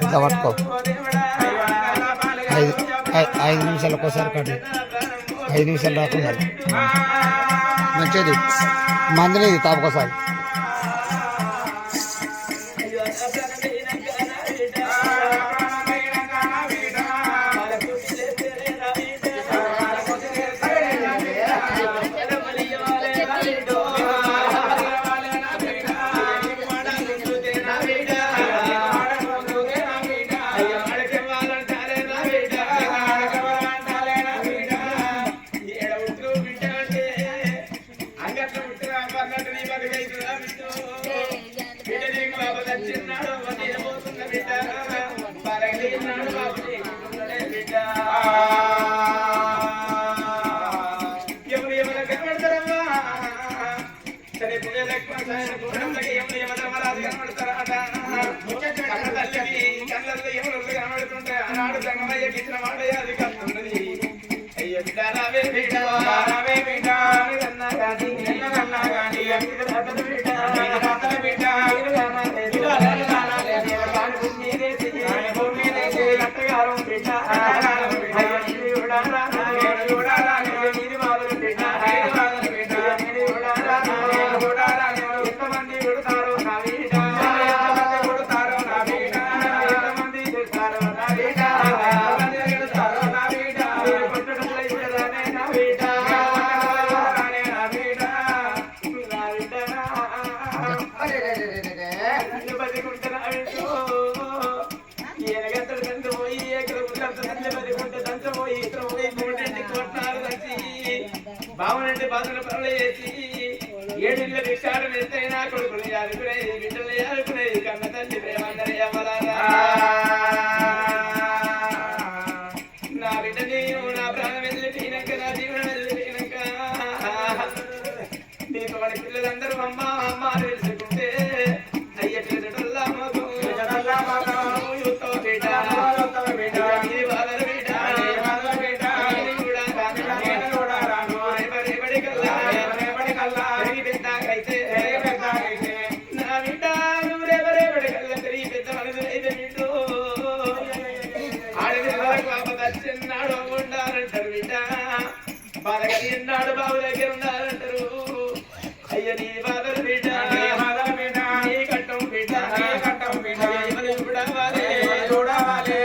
ఇట్లా పట్టుకో 5 నిమిషాలు ఒక్కోసారి కట్టు 5 నిమిషాలు రాకుండా మంచిది మందులేదు తాపకోసారి బావునంటే బాధలు పనులు చేసి ఏడిళ్ళ భిక్షాటం ఎత్తైనా కొడుకులు ఆడుకునేది బిడ్డలు ఆడుకునేది కన్న తల్లి ప్రేమందరి అమలారా నా బిడ్డ నేను నా ప్రాణం వెళ్ళిపోయినాక నా జీవనం వెళ్ళిపోయినాక నీకు వాడి పిల్లలందరూ అమ్మ అమ్మ అని తెలుసుకుంటే అయ్య పిల్లడల్లా మాకు బిడ్డ ఇది బాధలు బిడ్డ చిన్నాడు ఉండాలంటారు బిడ్డ బాధగా ఎన్నాడు బాబు దగ్గర ఉండాలంటారు అయ్య నీ బాధలు బిడ్డ నీ కట్టం బిడ్డ ఎవరు చూడవాలి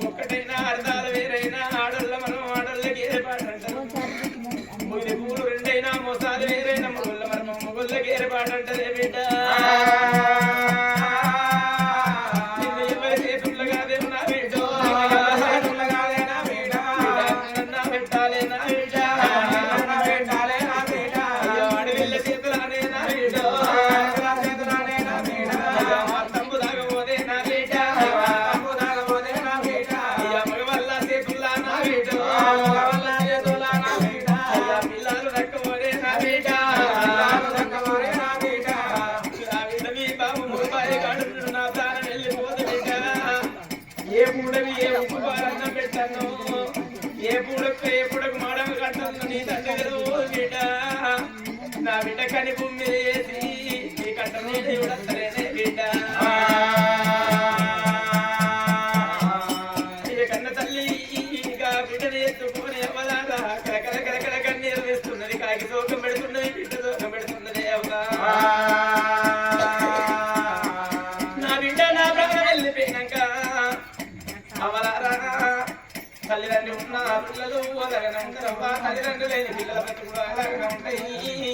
ఒక్కటైనా అర్థాలు వేరైనా ఆడళ్ళ మనం ఆడళ్ళకి ఏర్పాటంటారు ముగిలి పూలు రెండైనా మోసాలు వేరైనా మొగుళ్ళ మనం మొగుళ్ళకి ఏర్పాటంటారే బిడ్డ ఏ పూడకు మాడకు కట్టను నీ తండ్రి బిడ్డ నా బిడ్డ కని భూమి వేసి నీ కట్ట నీటి ఉడతలేనే బిడ్డ కన్న తల్లి ఇంకా బిడ్డని ఎత్తుకొని అవ్వలాగా కలకల కలకల కన్నీరు వేస్తున్నది కాకి శోకం పెడుతున్నది బిడ్డ శోకం పెడుతున్నది అవ్వగా నా బిడ్డ నా ప్రాణం వెళ్ళిపోయినాక అవలారా తల్లిదండ్రులు ఉన్న పిల్లలు అలాగనే ఉంటారవ్వా తల్లిదండ్రులు లేని పిల్లల బతుకులు అలాగనే ఉంటాయి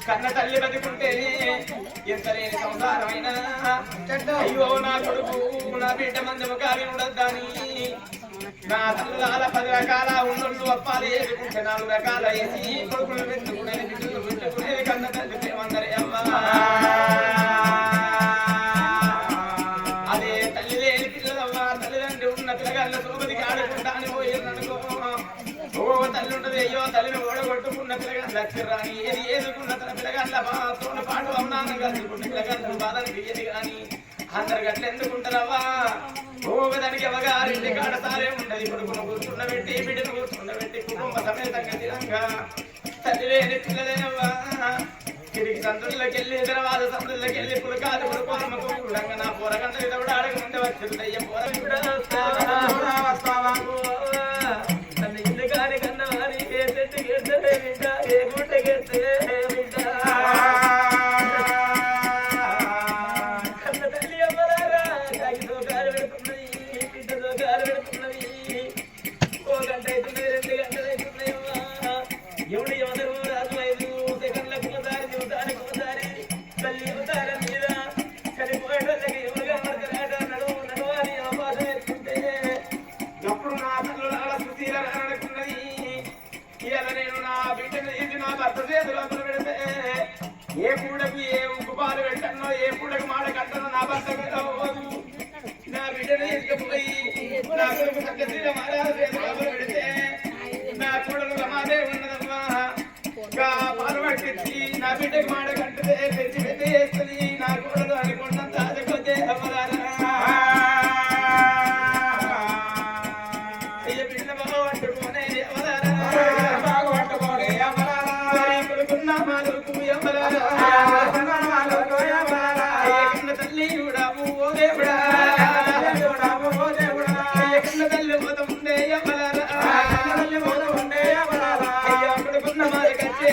కన్న తల్లి బతుకుంటే ఎంత లేని సంసారమైనా అయ్యో నా కొడుకు నా బిడ్డ మంది ముఖాలు ఉండద్దని నా తల్లుల 10 రకాల ఉండు అప్పాలు వేసుకుంటే 4 రకాల వేసి కొడుకులు పెట్టుకునేది బిడ్డలు పెట్టుకునేది కన్న తల్లి ప్రేమందరి అమ్మ అదే తల్లి లేని పిల్లలవ్వా తల్లిదండ్రులు ఉన్న పిల్లగాళ్ళ సోపతికి ఆడుకుంటాను పోయేదనుకో ఓ తల్లి ఉంటది అయ్యో తల్లిని ఓడగొట్టుకున్న పిల్లగాళ్ళ లక్ష్యరాని ఏది ఏదుకున్న తన పిల్లగాళ్ళ తోన పాటు అమ్మానం కలుసుకున్న పిల్లగాళ్ళ బాధనికి ఏది కానీ అందరు గట్ల ఎందుకుంటారవ్వా ఓ దానికి అవగారింటి కాడ సారే ఉండదు కొడుకును కూర్చుండబెట్టి బిడ్డను కూర్చుండబెట్టి కుటుంబ సమేతంగా తిరంగా తల్లి లేని పిల్లలేనవ్వా తిరిగి సందుల్లోకి వెళ్ళి తర్వాత సందుల్లోకి వెళ్ళి పులకాలు పులకోరమ్మకు నా పొరగంట ఇదవుడు అడగ ముందే వచ్చి చిరుదయ్య పోరా వస్తావా తన ఇల్లు కాని కన్నవారి ఏ చెట్టు గెస్తే బిడ్డ ఏ గుడ్డ గెస్తే బిడ్డ కన్న తల్లి అమ్మలారా కాగితో కాలు పెడుతున్నది బిడ్డతో కాలు పెడుతున్నది ఓ గంట అవుతుంది 2 గంటలు అవుతున్నాయమ్మా ఎవడు ఎవరు రాజు 5 సెకండ్లకు ఒకసారి జీవితానికి ఒకసారి తల్లి అవతార మీద చనిపోయేటోళ్ళకి ఎవరుగా మడతరాట నడవాలి అవకాశం ఎత్తుంటే ఎప్పుడు నా తల్లు అనుకున్నది ఇవాళ నేను నా బిడ్డను తీసి నా భర్త చేతులు అందులో పెడితే ఏ పూడకు ఏ ఉప్పు పాలు పెట్టానో ఏ పూడకు మాట కట్టనో నా భర్త పోదు నా బిడ్డను తీసుకుపోయి నా కొడుకు సత్యశీల మహారాజ చేతులు అందులో పెడితే నా కూడలు రమాదే ఉన్నదమ్మా పాలు పట్టించి నా బిడ్డకు మాట కట్టితే పెద్ద పెద్ద చేస్తుంది నా కూడలు అనుకున్నంత అదకొచ్చే అమ్మలారా తల్లి తల్లి పోత ఉండే అక్కడుకున్న మాది కచ్చే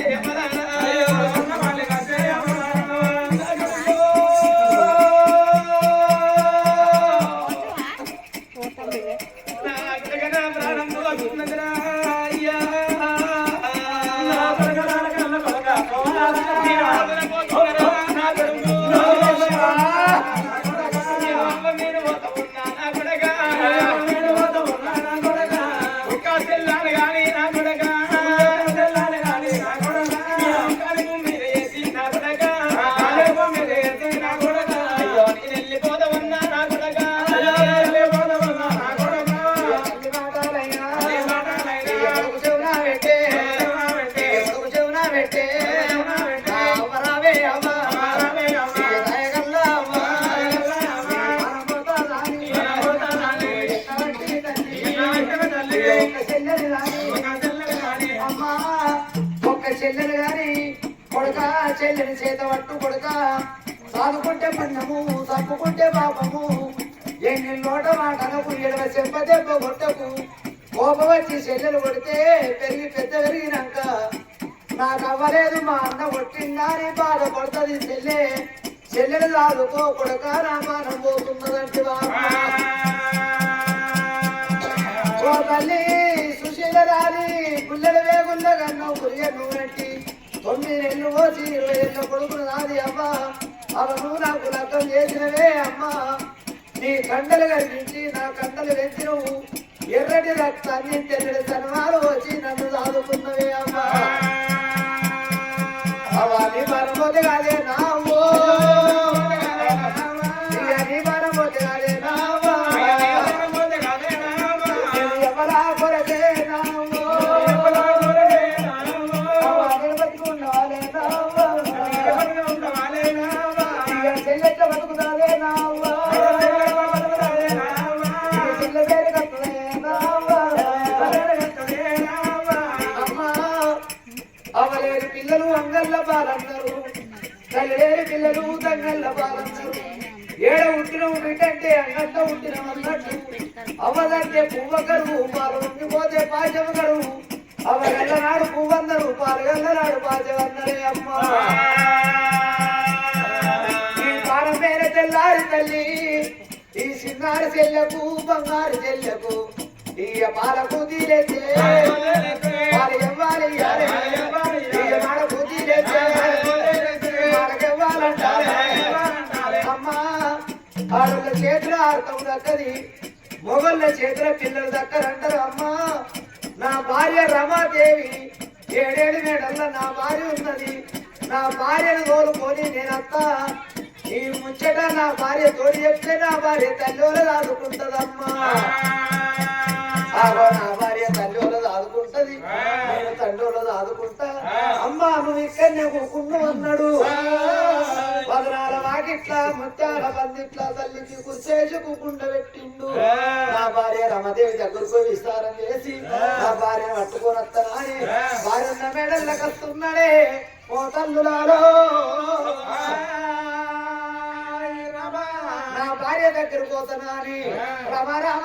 ప్రాణం పోతున్నదిరా అయ్యా చెల్లెలు గాని కొడుక చెల్లెని చేత పట్టు కొడుక సాదుకుంటే పుణ్యము తప్పుకుంటే పాపము ఎన్ని లోట మాటలకు 7 చెంప దెబ్బ కొట్టకు కోపం వచ్చి చెల్లెలు కొడితే పెరిగి పెద్ద పెరిగినాక నాకు అవ్వలేదు మా అన్న కొట్టిందని బాధపడుతుంది చెల్లెలు సాదుకో కొడుక నా మానం పోతున్నదంటే ఓ తల్లి సుశీల రాని గుల్లెల వేగుల్ల కన్నావు గురియ నువ్వెట్టి 9 నెలలు పోసి 20 ఏళ్ళ కొడుకును నాది అమ్మ అవను నాకు లగ్గం చేసినవే అమ్మ నీ కండలు కనిపించి నా కండలు వెంచినవు ఎర్రటి రక్తాన్ని తెల్లడి సన్మాలు వచ్చి నన్ను సాదుకున్నవే అమ్మ అవన్నీ మరపోతే కాదే నావో నీ మరపోతే కాదే నావా ఎవరా కొరకే నావో బతుకున్నవాలే నావా చెల్లెట్ల బతుకుతాదే నావా చెల్లె పేరు కట్టులే నావా అమ్మా అవలేరు పిల్లలు అంగళ్ళ పాలన్నారు తల్లిలేరు పిల్లలు తంగళ్ళ పాలన్నారు ఏడ ఉట్టిన బిడ్డంటే అంగంట ఉట్టిన అన్నట్టు అవదంటే పువ్వకరు పాలు ఉండిపోతే పాచమ కరువు అవగల్ల నాడు పువ్వందరు పాలుగల్ల నాడు పాచవన్నరే అమ్మ ఈ పాల పేర తెల్లారి తల్లి ఈ చిన్నారి చెల్లకు బంగారు చెల్లకు ఈ పాలకు తీరేస్తే పాలు ఇవ్వాలి మాడకు తీరేస్తే వాళ్ళకివ్వాలంటారే అమ్మా ఆడళ్ళ చేతుల అర్థం దక్కది మొగళ్ళ చేతుల పిల్లలు దక్కరంటారు అమ్మా నా భార్య రమాదేవి 7 మేడల్ల నా భార్య ఉన్నది నా భార్యను కోలుకొని నేనత్త ఈ ముచ్చట నా భార్య తోడు చెప్తే నా భార్య తల్లిలో దాదుకుంటదమ్మా నా భార్య తల్లిలో దాదుకుంటది నేను తండ్రిలో దాదుకుంటా అమ్మా నువ్వు ఇక్కడనే కూకుండు అన్నాడు పదనాల వాకిట్ల ముత్యాల బందిట్ల తల్లికి కుర్చేసి కూకుండ పెట్టిండు నా భార్య రమదేవి దగ్గరకు విస్తారం చేసి నా భార్యను పట్టుకొని వస్తానని భార్య మేడల్లోకి వస్తున్నాడే ఓ తల్లులాలో నా భార్య దగ్గర పోతానా అని రమ రామ